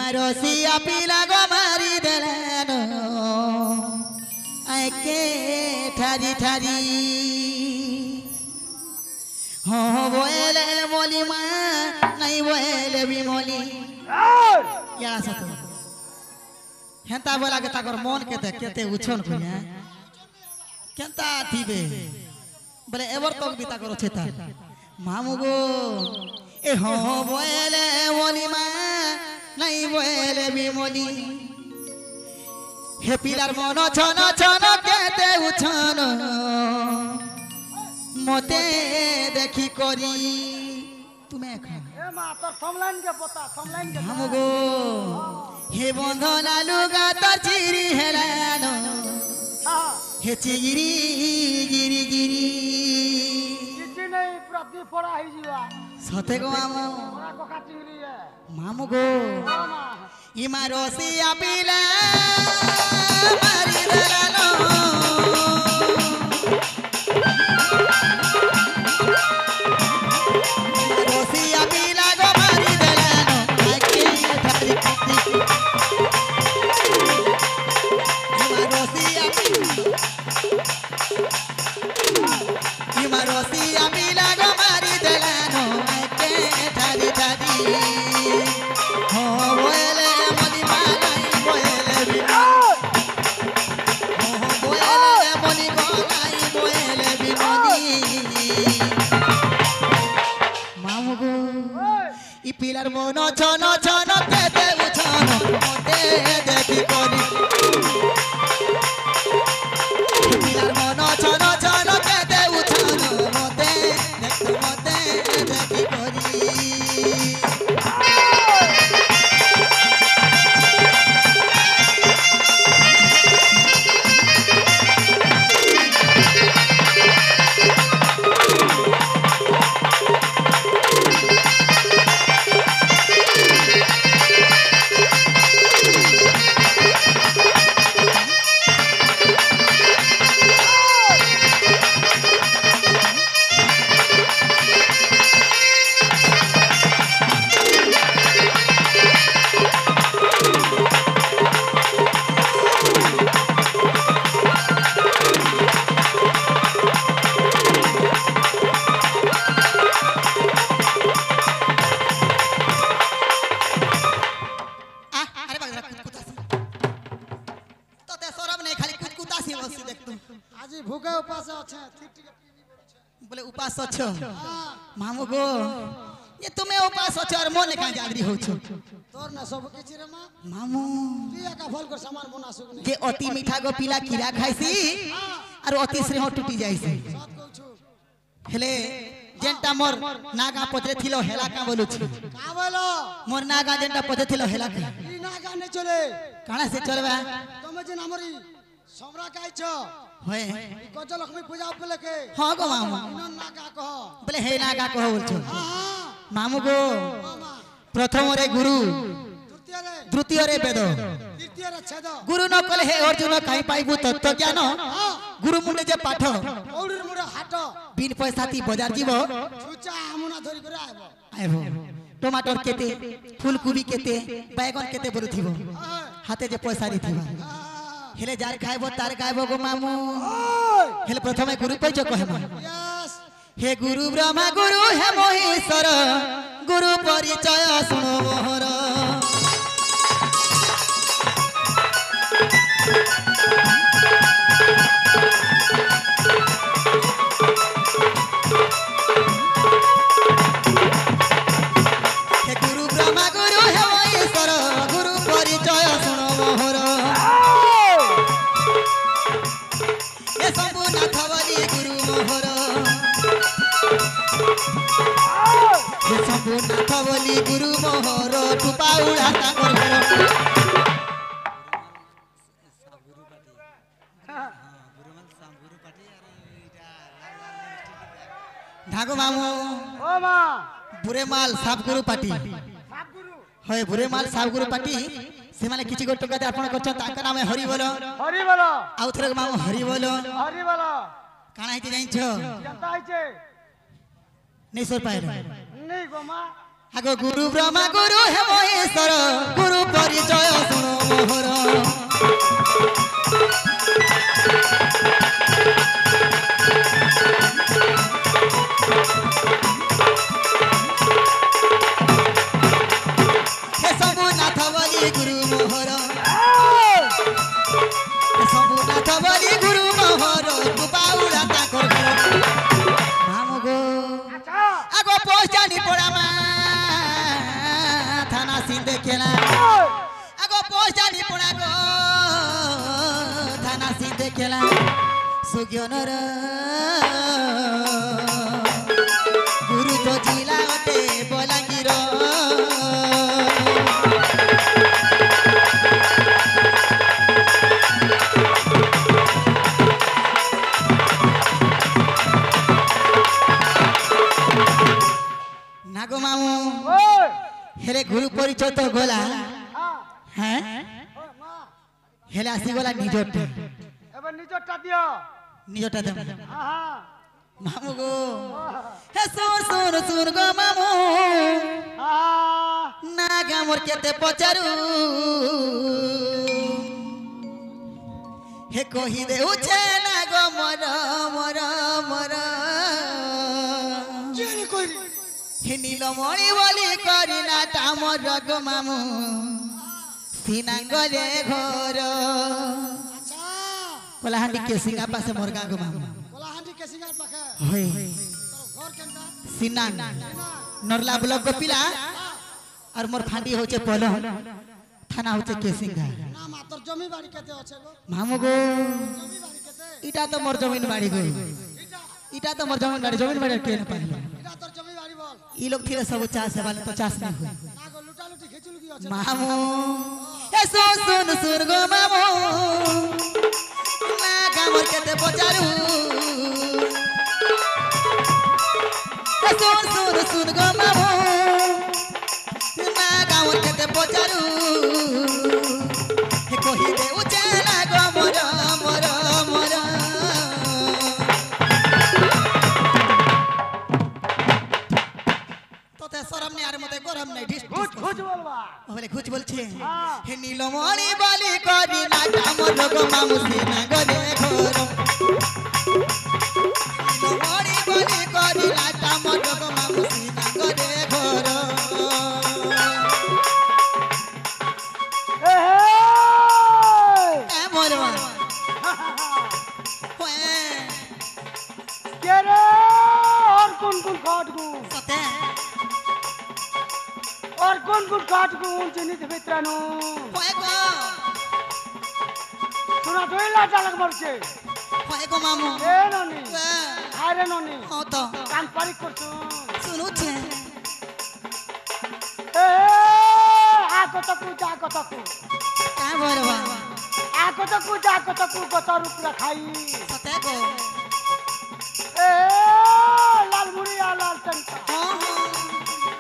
हिमारोसिया पिला गो मारी देलानो आके ठारी ठारी हो बोले मोली मा नहीं बोले भी मोली या सतो हेंता बोला के ताकर मन केते उछन कुया केंता थीबे बोले एवर तक बिता करो छेता मामू गो ए हो बोले मोली मा नहीं बोले भी मोली हे पिलार मन छन छन केते उछन मते देखी करी तुम्हें खा ए मा तोर थमलाइन के पता थमलाइन के मामू गो हे बंधना लुगा तर चिरी हेलानो हां हे चिरी गिरी गिरी किछि नहीं प्रति पड़ा ही जीवा सते गो मामू बड़ा कोका चिंगरी है मामू गो हां मा हिमारोसिया पिला मारी देलानो हिमारोसिया पिला गो मारी देलानो आके ठारी हिमारोसिया पिला गो मारी देलानो आके ठारी ठारी हो बोले मोली मालाई बोले भी हो बोले मोली मालाई बोले भी मोली मामू गो इ पिलार मन छन छन केते उछन मते देखि करी पिलार मन छन छन केते उछन मते देखि करी भूखे उपास আছে बोले उपास अच्छो मामू गो ये तुम्हें उपास अच्छो और मन का जागरी हो छो तोर ना सब किछि रे मा मामू दिया का फल कर सामान बना सुगनी के अति मीठा गो पीला कीड़ा खाइसी और अति स्नेह टूटी जाइसी साथ कहू छु हेले जेंटा मोर नागा पत्रे थिलो हेला का बोलु छु का बोलो मोर नागा जेंटा पत्रे थिलो हेला का ई नागा ने चले काना से चलबा तुम जे हमरी समरा काई छ होए गज लक्ष्मी पूजा उपले के हां गो मामू इनो नागा कह बोले हे नागा कहो बोल छु हां मामू गो मामा प्रथम रे गुरु द्वितीय रे वेद तृतीय रे छेद गुरु न कले हे अर्जुन काई पाइबु तत्व ज्ञान गुरु मुंडे जे पाठ औडीर मुडे हाट बिन पैसा ती बाजार जीवो छुचा आमुना धरि करे आइबो टमाटर केते फूलकोबी केते बैगन केते बोलुथिबो हाथे जे पैसा री थिबो हेले जार खाइबो तार खाइबो गो मामू हेले प्रथमे गुरु पैजो कहबो यस हे गुरु ब्रह्मा गुरु हे महेश्वर गुरु परिचय सुनो मोहर हे गुरु ब्रह्मा गुरु हे महेश्वर गुरु परिचय सुनो मोहर हे शंभुनाथ बलि गुरु मोहर हे शंभुनाथ बलि गुरु मोहर टुपा उड़ा ताकर घर ढागो मामू ओ मा बुरे माल साफ गुरु पाटी सात गुरु होय बुरे माल साफ गुरु पाटी से माने किछि गो टका आपण करछ ताका नाम हरि बोलो आउ थरे मामू हरि बोलो काना हिते जाइछ जनता आइछे नहीं सोर पाए नहीं गो मा आगो गुरु ब्रह्मा गुरु हे महेश्वर गुरु परिचय सुनो मोहर हे सबु नाथ बलि गुरु मोहर हे सबु नाथ बलि गुरु मोहर तू बाउला ताकर मामगो अच्छा आगो पोस्टानी पड़ामा थाना सिंधे केला आगो पोस्टानी पड़ा गो थाना सिंधे केला सुज्ञनर गुरु तो जिला अटे बलांगीर नागो मामू ओए हेले गुरु परिचय तो गला हां हैं ओए मा हेले आसी गला निजोटा एबे निजटा दियो निजोटा दे हां हां मामू गो हे सुन सुन सुन गो मामू हां नागा मोर केते पचारू हे कहि दे उछे नागो मोर मोर मोर जेल कोई हे नीलमणि बोली करी ना तामर रग मामू सिनांगले घर अच्छा कोलाहांडी के सिंगा पासे मोर गागो मामू कोलाहांडी के सिंगार पाखे होय तोर घर केनका सिनांग नरला ब्लॉक को पिला और मोर फांडी होचे पलो थाना होचे के सिंगा ना मा तोर जमी बाड़ी केते আছে गो मामू गो जमी बाड़ी केते इटा तो मोर जमीन बाड़ी गो इटा इटा तो मोर जमीन बाड़ी के न पानी इटा तोर जमी बाड़ी बोल ई लोग थिरे सब 50 वाले 50 नहीं हुए ना गो लुटा लुटी खिचुल की আছে मामू ए सुन सुन सुन गो मामू ना कामर केते पचारू ए सुन सुन सुन गो मामू ना कामर केते पचारू हे कहि दे उचेला गो मोर मोर मोर তোতে শরম নেই আর মতে গরম নাই ঢিস খুচ খুচ বলবা বলে খুঁজ বলছে হ্যাঁ। হে নীলমণি বলি করি না কামর গো মামুসি না গরে ঘর নীলমণি বলি করি না কামর গো মামুসি না গরে ঘর এ এ মরবা হে ওয়ে কে রে और कौन काट गु সতে और कौन काट गु चिनित भित्रनु ওয়ে গো सुना दोइला चालक मरছে ওয়ে গো মামু এ ননি ওয়ে আরে ননি ও তো কান পারি করছু শুনুছে এ আ কতকু যা কতকু কে মরবা আ কতকু যা কতকু কত রুপিয়া খাই সতে গো এ লাল মুড়িয়া লাল টঙ্কা ও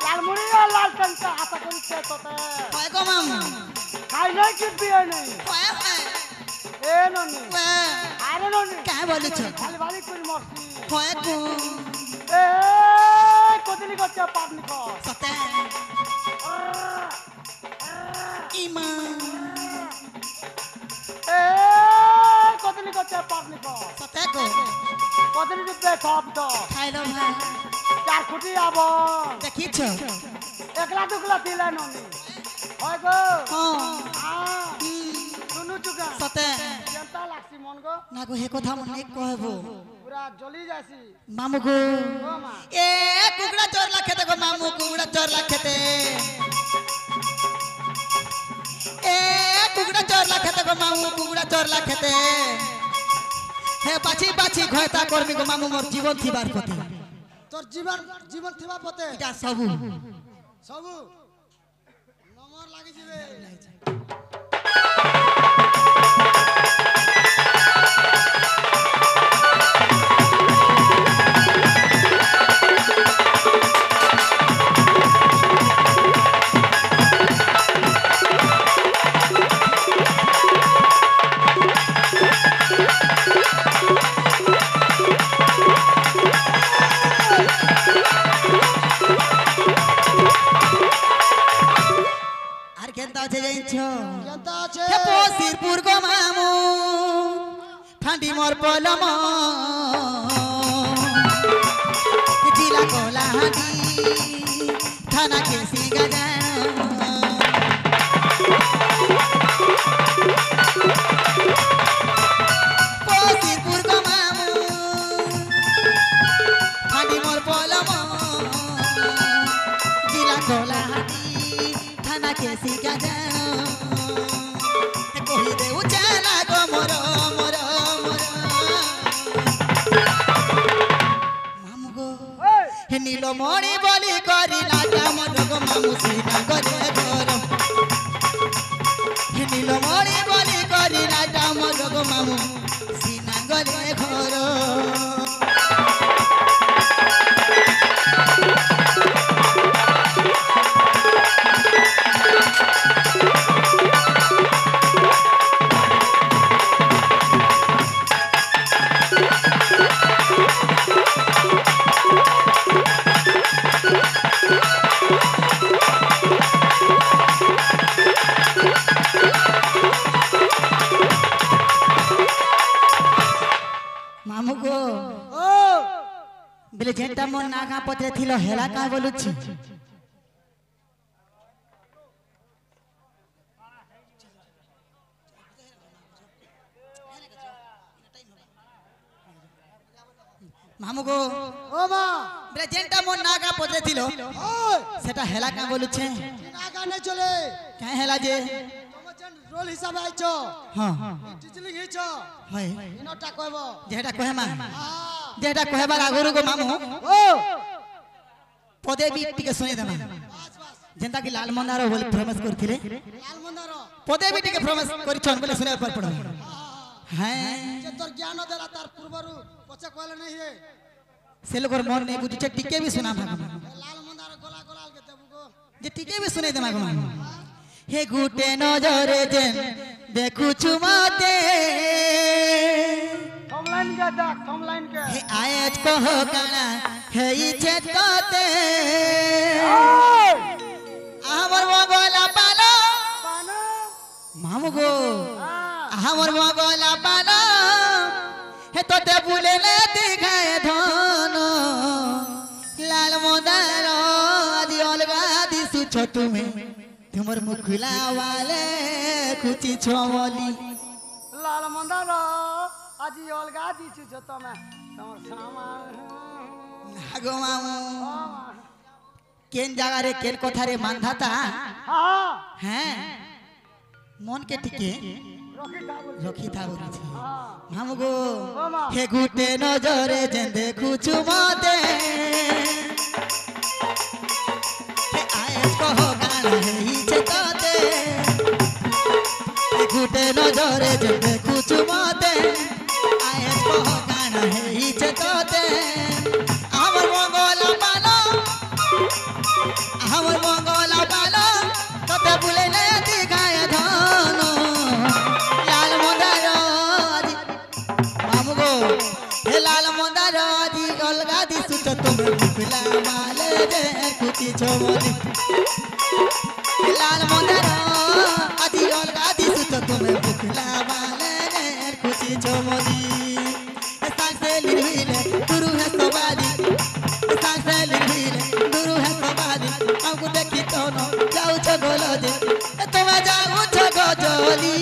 লাল মুড়িয়া লাল টঙ্কা আতা করিছে তোতে ওয়ে গো মামু খাই নাই কি বিয়ে নেই ওয়ে ওয়ে এ ননি ওয়ে আরে ননি কে বলেছ খালি বালি করে মরছি ওয়ে গো এ কতলি করছে পাবনি কর সতে ইমা এ কতলি করছে পাবনি কর সতে গো কতলি দিতে শব্দ খাইলো ভাই চার খুঁটি আব দেখিছ একলা দুকলা দিলে ননি হয় গো হ্যাঁ শুনু চুকা সতে কেনতা লাগছি মন গো না গো হে কথা মনে কহব পুরা জ্বলি যাসি মামু গো ও মা এ কুকুড়া চোর লাখেতে গো মামু কুকুড়া চোর লাখেতে এ কুকুড়া চোর লাখেতে গো মামু কুকুড়া চোর লাখেতে হে বাছি বাছি ঘয়তা করবি গো মামু মোর জীবন থিবার পথে তোর জীবন জীবন থিবা পথে এটা সবু সবু নমর লাগি যাবে দেখিছ কেনতা আছে হে পশিরপুর গো মামু ফাঁদি মোর পলম জিলা কলাহাটি থানা কেসি গাজান পশিরপুর গো মামু ফাঁদি মোর পলম জিলা কলাহাটি থানা কেসি গাজান কহি দেউ চালা গো মোর মোর মোর মামু গো হে নীলমণি বলি করি নাটা মোর গো মামু সিনা গরে গরম হে নীলমণি বলি করি নাটা মোর গো মামু সিনা গরে গরম মামু গো ও বেলে যেটা মন নাগা পত্রে থিল হেলা কা বলুছি মামু গো ও মা বেলে যেটা মন নাগা পত্রে থিল ওই সেটা হেলা কা বলুছে নাগা নাই চলে কে হেলা যে তুমি যেন রোল হিসাবে আইছো হ্যাঁ টিচলিং হিছ হয় ইনটা কইব যেটা কহে মা হ্যাঁ যেটা কহেবার আগরু গো মামু ও পদে বি টিকে শুনে দেবা বাস বাস যেটা কি লাল মন্দার বলে ফেমাস করছিলে লাল মন্দার পদে বি টিকে ফেমাস করিছন বলে শুনে পর পড়ো হ্যাঁ যে তোর জ্ঞান দেলা তার পূর্বরু পছে কইলে নাই হে সে লোকর মন নেই বুঝছে টিকে বি শোনা ভাগ লাল মন্দার গলা গলাল কে দেবু গো যে টিকে বি শুনে দেবা গো মামু হে গুটে নজরে যেন দেখুছু মতে থমলাইন কে দেখ থমলাইন কে হে আয়েত কহ কানা হে ইচ্ছে তোতে আমার মগলা পালো পানা মামু গো হ্যাঁ আমার মগলা পালো হে তোতে ভুলে না দেখায় ধন লাল মন্দার আদি অলগা দিছুছ তুমি তোমার মুখলা ওয়ালে খুচি ছমলি লাল মন্দার আজি অলগা দিছু ছ তুমি তোমার সামান নাগো মামু ও মা কেন জাগারে কেন কথারে মানধাতা হ্যাঁ হ্যাঁ মন কে টিকে রকি ঠাকুর রখি থা বলছি হ্যাঁ মামু গো ও মা হে গুটে নজরে যেন দেখুছু মতে হে আয়েস কহ গানা হে ইচ্ছে তোতে হে গুটে নজরে যেন দেখুছু মতে আয়েস কহ গানা হে ইচ্ছে তোতে আমার মঙ্গলা পালো আমার মঙ্গলা পালো তোতে ভুলে না দেখায় ধন লাল মন্দার আদি মামু গো হে লাল মন্দার আদি অলগা দিছু তো তুমি মুখলা মালে রে খুচি ছমলি হে লাল মন্দার আদি অলগা দিছু তো তুমি মুখলা মালে রে খুচি ছমলি হে সাংসে লিরবিলে গুরু হে সবালি হে সাংসে লিরবিলে গুরু হে সবালি আমকু দেখি তো ন যাউছ গোলো যে তুমি যাউছ গজলি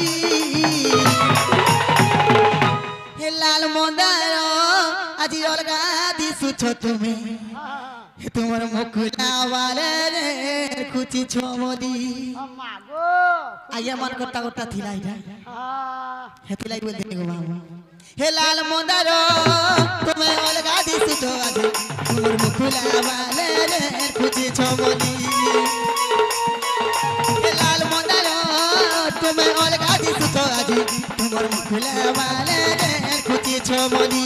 হে লাল মন্দার আজি অলগা দিছুছ তুমি হে তোমার মুখলা ওয়ালে রে খুচি ছমলি মা গো আইয়া মন করতা করতা থিলাই না হ্যাঁ হে থিলাই বল দে গো মামু হে লাল মন্দার তুমি অলগা দিছুছ আজি তোমার মুখলা ওয়ালে রে খুচি ছমলি হে লাল মন্দার তুমি অলগা দিছুছ আজি তোমার মুখলা ওয়ালে রে খুচি ছমলি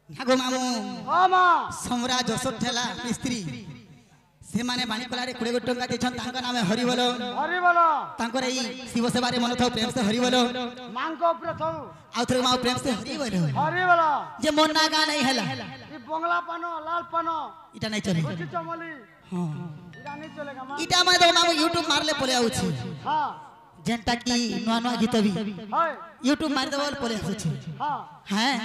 ନାଗो ମାମୁ ହଁ ମା ସମ୍ରାଜ ଅଶୋଠେଲା ମିସ୍ତ୍ରୀ ସେମାନେ ବାଣିକଳାରେ 20 ଟଙ୍କା ଦେଇଛନ୍ ତାଙ୍କ ନାମେ ହରିବୋଲ ହରିବୋଲ ତାଙ୍କର ଏଇ ଶିବ ସେବାରେ ମନ ଥାଉ ପ୍ରେମ ସେ ହରିବୋଲ ମାଙ୍କ ଉପରେ ଥାଉ ଆଉ ଥରେ ମା ପ୍ରେମ ସେ ହରିବୋଲ ହରିବୋଲ ଯେ ମୋର ନା ଗାଁ ନାହିଁ ହେଲା ଇ ବଙ୍ଗଲା ପାନ ଲାଲ ପାନ ଇଟା ନାହିଁ ଚଲେ ବୁଝି ଚମଲି ହଁ ଇଟା नहीं चलेगा मां ଇଟା ଆମେ ତ ମାମୁ ୟୁଟ୍ୟୁବ ମାରଲେ ପଳେ ଆଉଛି हां ଯେନ୍ଟା କି ନୂଆ ନୂଆ ଗୀତ ବି हाय ୟୁଟ୍ୟୁବ ମାରି ଦେବ ପଳେ ଆସୁଛି हां হ্যাঁ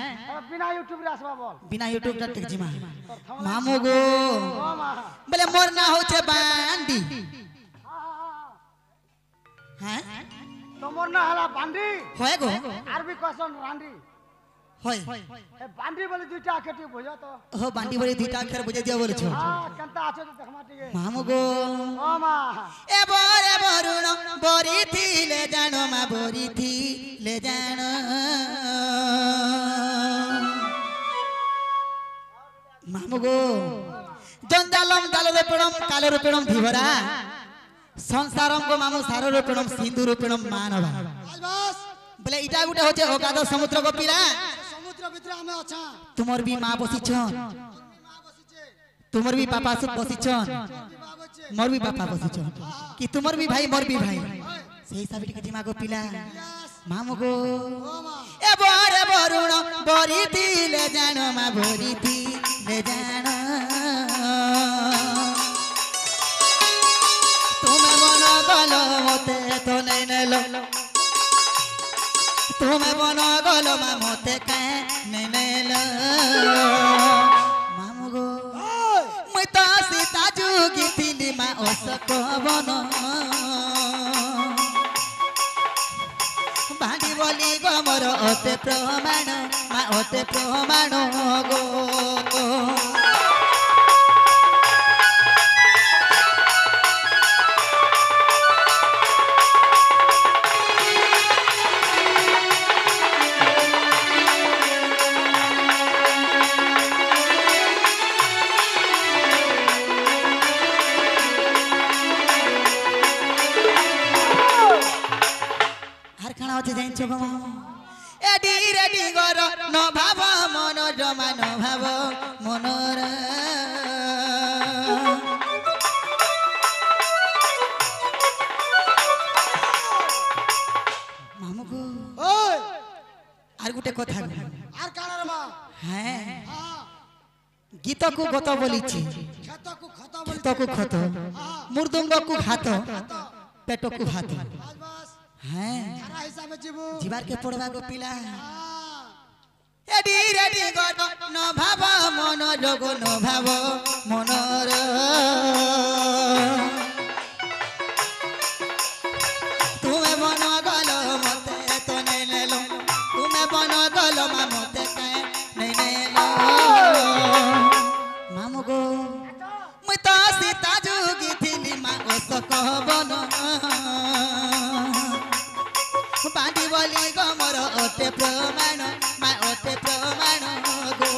बिना यूट्यूब रे आसबा बोल बिना यूट्यूब टा टेक जिमा मामू गो ओ मां बोले मोर ना होचे बांडी हैं तोमर ना हला बांडी होय गो आरबी क्वेश्चन रांडी होय ए बांडी बोले दुईटा आकेटी बुझा तो हो बांडी बोले दुईटा अक्षर बुझे दिया बोले छो हां कंता आछो तो देखमा टिके मामू गो ओ मां ए बोरे बोरुण बोरी थी ले जानो मा बोरी थी ले जानो मामू गो जंजालम दाल रोपणम काल रोपणम धीवरा संसारम को मामू सारो रोपणम सिंधु रोपणम मानवा बस बोले इटा गुटे होचे अगाध समुद्र को पिला समुद्र भीतर हमें अच्छा तुमर भी मां बसिछन तुमर भी पापा सब बसिछन मोर भी पापा बसिछन कि तुमर भी भाई मोर भी भाई से हिसाब के दिमाग को पिला मामू गो ए बोरे बोरुण बोरी थी ले जानो मा बोरी थी ले जानो तुम्हें मन गलो मते तो नहीं नेलो तुम्हें मन गलो मा मते काहे नहीं नेलो मामू गो मुई तो सीता जुगी थिली मा ओसक बन भांडी बोली गो मोर ओते प्रमाण मा ओते प्रमाण गो जाइछो गो एडी रेडी गर न भाव मन जमा न भाव मनर मामू को ओए आर गुटे कथा आर काना रे मां हैं हां गीत को गत बोलिछि खेत को खत बोली खेत को खत मुर्दंग को घात पेट को भात बस बस हैं सारा हिसाब में जीवो जीवार के पड़वा को पिला हां एडी रेडी गट न भाव मन जोग न भाव मनर तुम्हें मन गल मते तो नहीं नेलो तुम्हें मन गल मा मते काहे नहीं नेलो मामू गो मुई तो सीता जुगी थिली मा ओसक बन बांधी बोली गो मोर ओते प्रमाण मा ओते प्रमाण गो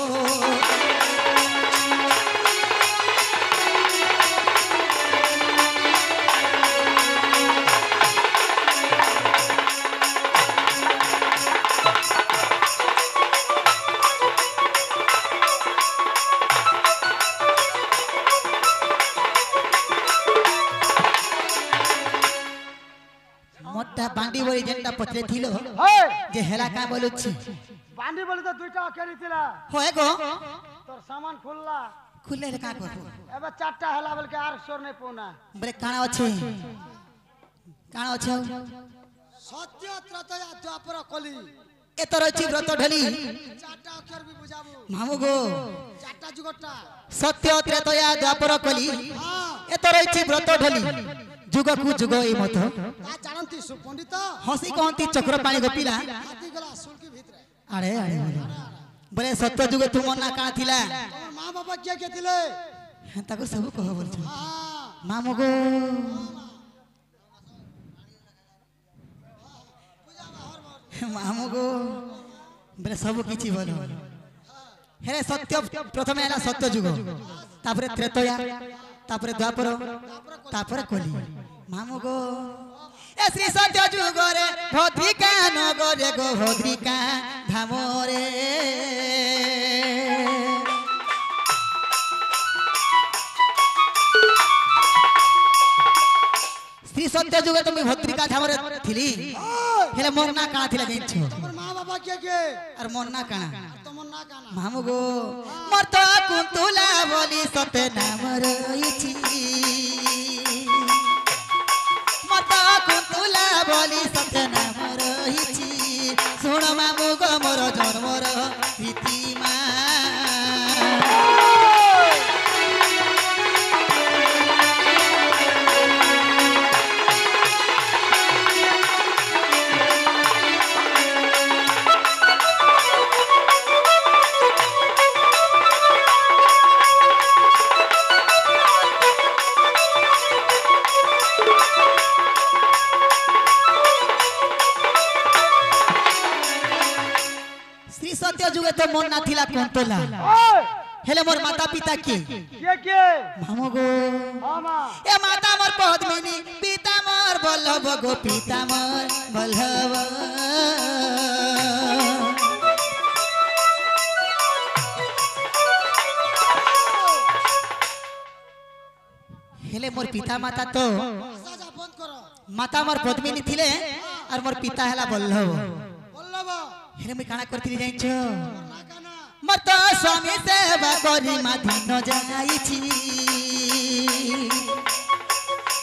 मोटा बांडी बोली जेंटा पत्रे थिलो हे जे हेला का बोलुछि बांडी बोली तो दुईटा अकेली थिला होए गो तोर सामान खुलला खुले रे का करबो एबे चारटा हला बोल के आर सोर नहीं पौना बरे काना अछि सत्य त्रतया द्वापर कली एतर अछि व्रत ढली चारटा अक्षर भी बुझाबो मामू गो चारटा जुगटा सत्य त्रेतया द्वापर कली हां एतर अछि व्रत ढली जुग को जुग ए मत ता जानंती सुपंडित हसी कहंती चक्र पानी गोपिला हाथी गला सुलकी भीतर अरे अरे बोले सत्य जुग तुम ना का थिला तोर मां बाबा के थिले ताको सब कह बोल हां मामू गो मामू गो बोले सब किछि बोल हे सत्य प्रथमे हला सत्य जुग तापरे त्रेतया तापरे द्वापर तापरे कली मामू गो ए श्री सत्य जुग रे भद्रिका नगरे गो भद्रिका धाम रे सत्य जुगे तुम भद्रिका झामरे थिली हेले मोर ना काना थिला जाइछो तमर माँ बाबा के और मोर ना काना तमर ना काना मामू गो मोर तो कुंतुला बोली सत्य नाम रहिछि मोर तो कुंतुला बोली सत्य नाम रहिछि सुन मामू गो मोर जन्मर प्रीतिमा सत्य जुगे तो मन ना थिला कुंतला हेले मोर माता पिता के मामू गो मामा ए माता मोर पद्मिनी पिता मोर बल्लभ गो पिता मोर बल्लभ हेले मोर पिता माता तो साजा बंद करो माता मोर पद्मिनी थिले और मोर पिता हला बल्लभ बल्लभ हेले मैं काना करती जाइछो ना काना मोर तो स्वामी सेवा करी माधिन जाइछि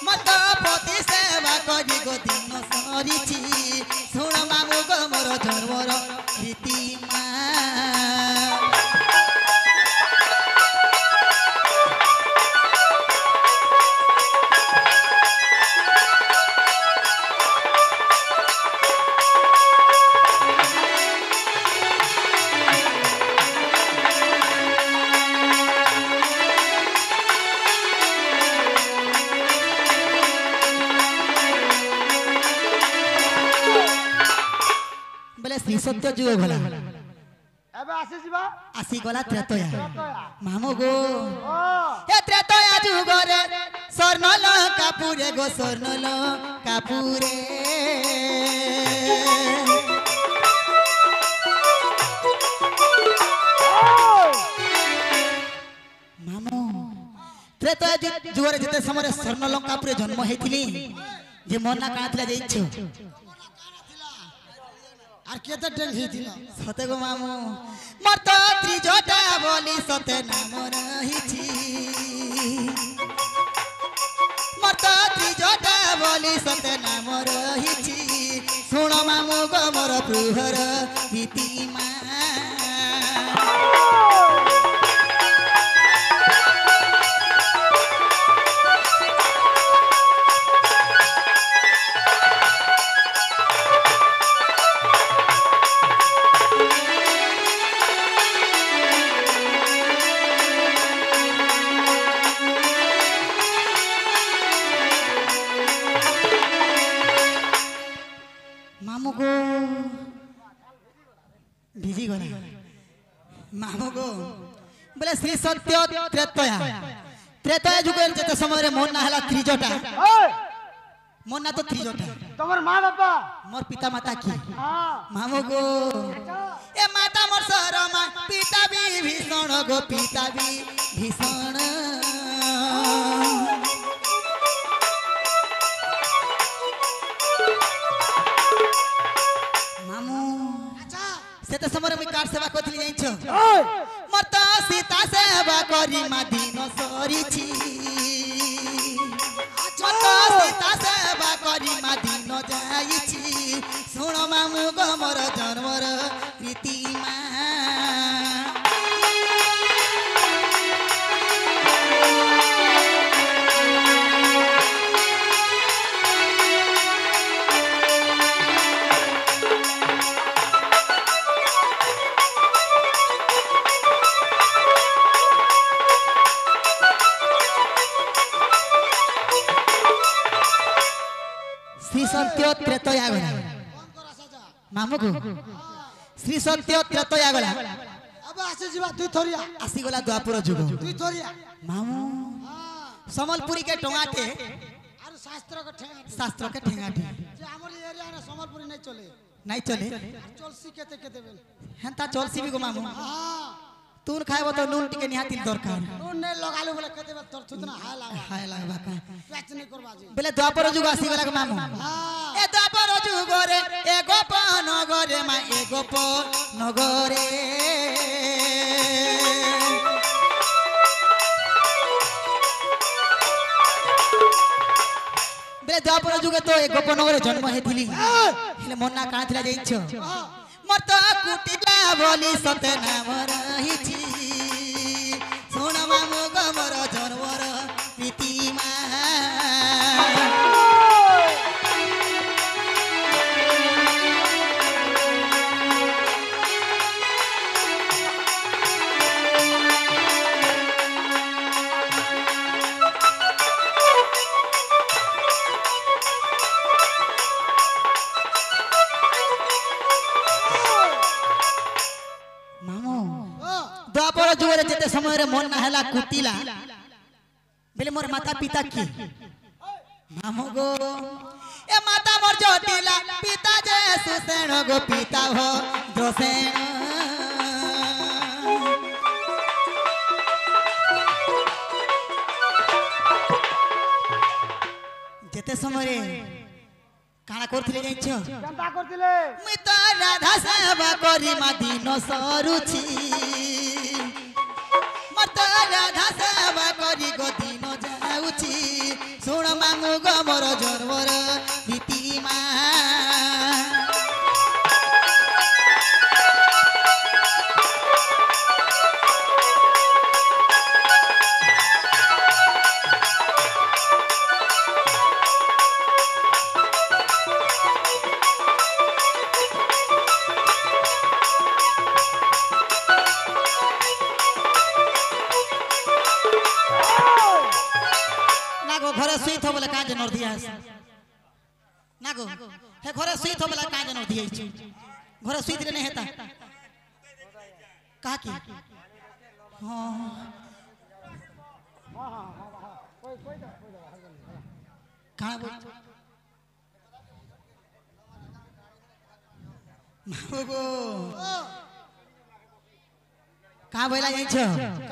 मोर तो पति सेवा करी गो दिन सरिछि सुन मामू गो मोर जन्मर प्रीतिमा श्री सत्य जुग गला एबे आसी जीवा आसी गला त्रेतया मामू गो ओ हे त्रेतया जुग रे स्वर्ण कापुरे गो स्वर्ण कापुरे मामू त्रेतया जुग रे जते समय स्वर्ण कापुरे जन्म हेतिली जे मन ना काथला जाइछो আর কেতে টেন হইছিল सते गो मामू मोर तो त्रिजटा बोली सते नाम रहिछि मोर तो त्रिजटा बोली सते नाम रहिछि सुन मामू गो मोर प्रुहर प्रीतिमा मामू गो भिजी गला मामू गो बोले श्री सत्य त्रेतया त्रेतया जुगे जते समय मन ना हला त्रिजटा मन ना तो त्रिजटा তোমার মা বাবা मोर पिता माता की हां मामू गो ए माता मोर शरमा पिता भी भीषण गो पिता भी भीषण मामू আচ্ছা सेते समय में कार सेवा करथली जाइछो मोर तो सीता सेवा करी मादिन सरिछि मोर तो सीता सेवा करी मादिन जाइछि सुन मामू गो मोर जन्मर प्रीतिमा श्री सत्य त्रेतया गला বন্ধ করা সাজা मामू को श्री सत्य त्रेतया गला এবে আসি जीवा दुई थोरिया आसी गला द्वापर जुग दुई थोरिया मामू हां समलपुरी के टोंगाटे আর শাস্ত্র কে ঠেঙা शास्त्र के ठेंगाटे যে আমার এরিয়া রে সম্বলপুরি নাই চলে नहीं चले চলসি কেতে কেতে বেল हेंता चलसी भी गो मामू हां तुन खाइबो तो नून टिके निहाती दरकार तू ने लगालू बोले कते बार तोर थुतना हाय लागा हाय लागबा का पैच नहीं करबा जी बेले द्वापर जुग आसी गला के मामू हां ए द्वापर जुग रे एगो प नगरे मा एगो प नगरे बेले द्वापर जुग तो एगो प नगरे जन्म हेथिली हेले मन ना काथिला जाइछो मोर तो कुटिला बोली सते नाम रहिछि सुन मामू गमर जनवर प्रीतिमा द्वापर जुगरे जेते समय रे मन ना हला कुटिला बेले मोर माता पिता की मामू गो ए माता मोर जटिला पिता जे सुसेन गो पिता हो दोसेन जेते समय रे काना करथिले जाइछो केनता करतिले मुई तो राधा सेवा करी मा दिन सरुछि मत राधा सेवा करी गो दिन जाउछि सुन मामू गो मोर जनवर प्रीतिमा घरे सुई थो बोले काजे नर दिया ना गो हे घरे सुई थो बोले काजे नर दिया घरे सुई दिले नहीं हेता का की हां कोई काना बोल मागो का बोला जाई छ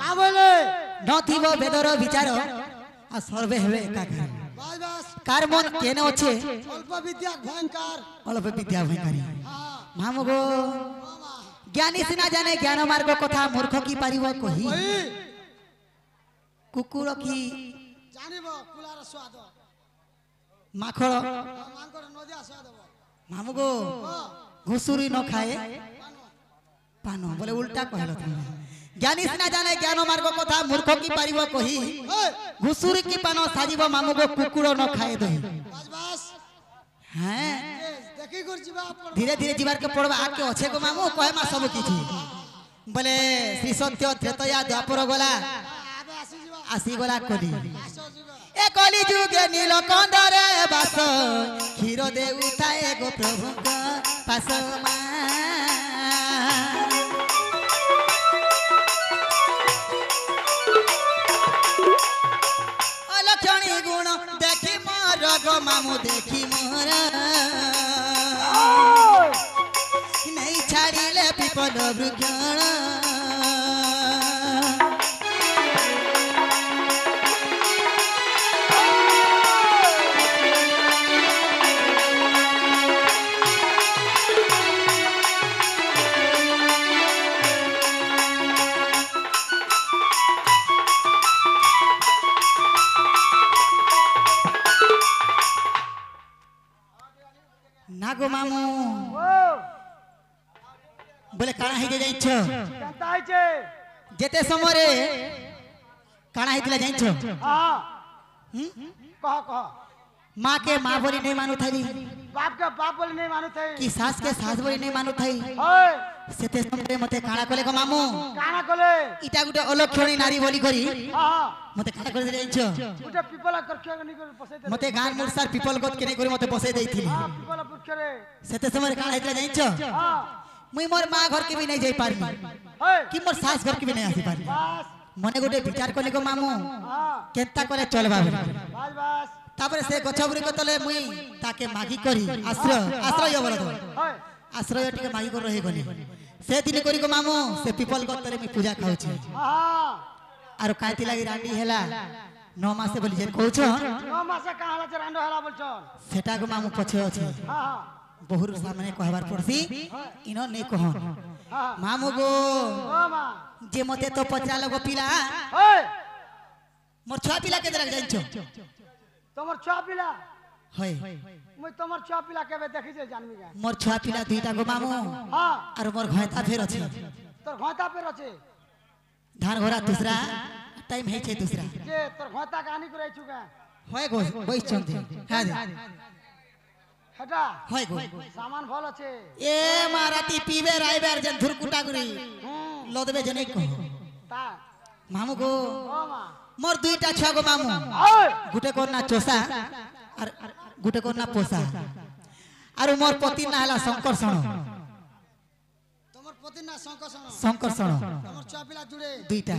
का बोले नथिबो बेदर विचार आ सर्वे हेवे का घर बस बस कार मन केने अछि अल्प विद्या भयंकर अल्प विद्या भयंकरी हां मामू गो ज्ञानी सिना जाने ज्ञान मार्ग कथा मूर्ख की पारिबो कही कुकुर की जानिबो कुलार स्वाद माखड़ मांकर नदिया स्वाद मामू गो घुसुरी न खाए पानो बोले उल्टा कहलो तुम ज्ञानी सिना जाने ज्ञान मार्ग कथा मूर्ख की पारिबो कही घुसुरी की पानो साजिबो मामू गो कुकुर न खाए दही बस बस हैं देखी गुर जीवा पर धीरे धीरे जीवार के पड़वा आके अच्छे को मामू कहे मा सब किछि बोले श्री सत्य त्रेतया द्वापर गला आबे आसी जीवा आसी गला कली आसो जीवा ए कली जुगे नीलकंठ रे बास क्षीर दे उठाए गो प्रभु पासमा अलक्षणी गुण देखी मोर गो मामू देखी मोर नहीं छाड़िले पिपल वृक्षण नागो मामू बोले काना हे जाइछ केनता आइचे जेते समय रे काना हेतिला जाइछ हां कह माँ के माँ बोली नहीं मानु थई बाप के बाप बोली नहीं मानु थे कि सास के सास बोली नहीं मानु थई ओए सेते समय मते काना कोले को मामू काना कोले इटा गुटे अलक्षणी नारी बोली करी हां मते काना करे जाइछ गुटे पिपला करके नहीं कर पसे दे मते गान मुरसार पिपल गत के नहीं करी मते बसै दैथिली हां पिपला पुछ रे सेते समय काना हेतिला जाइछ हां मुई मोर माँ घर के भी नहीं जाई पारनी ओए कि मोर सास घर के भी नहीं आसी पारनी बस मने गोटे विचार कोले को मामू हां केता कोले चलबा बस बस तापर से गछबुरी को तले मुई ताके मागी करी आश्रय आश्रय बोल दो ओए आश्रय टिके मागी कर रही गली से दिन करी को मामू से पीपल गतरे में पूजा खाऊ छे हां आरो कांति लागी रांडी हेला 9 मास बोली जे कहू छ 9 मासे कहाँ हला रांडो हला बोलछन सेटा को मामू पछे अछि हां बहुर सामने कहबार पड़सी इनो नै कहन हां मामू गो ओ मां जे मते तो पचरा लगो पिला ओए मोर छुआ पिला के दरक जाइन छ तोमर छुआ पिला होय मुई तोमर छुआ पिला केबे देखि जे जानमी गे मोर छुआ पिला दुईटा गो मामू हां आरो मोर घैता फेर अछि तोर घोता पे रचे धान घोड़ा दूसरा टाइम है छे दूसरा जे तोर घोता कहानी को रही छुगा होय गो बैस चंदे हां दे हटा होय गो सामान भल আছে ए माराती पीबे राइबर जन धुरकुटा गुरी लदबे जने को ता मामू गो ओ मां मोर दुईटा छुआ गो मामू ओए गुटे कोन ना चोसा और गुटे कोन ना पोसा आरो मोर पति ना हला शंकर सण तोमर पति ना शंकर सण तोमर छुआ पिला जुड़े दुईटा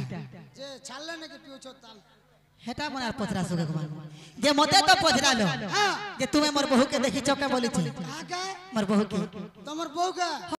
जे छालले ने के पियो छ ताल हेटा बनार पचरा सुगे को मामू जे मते तो पचरा लो जे तुमे मोर बहू के देखि चौका बोली छी कहा के मोर बहू के तोमर बहू के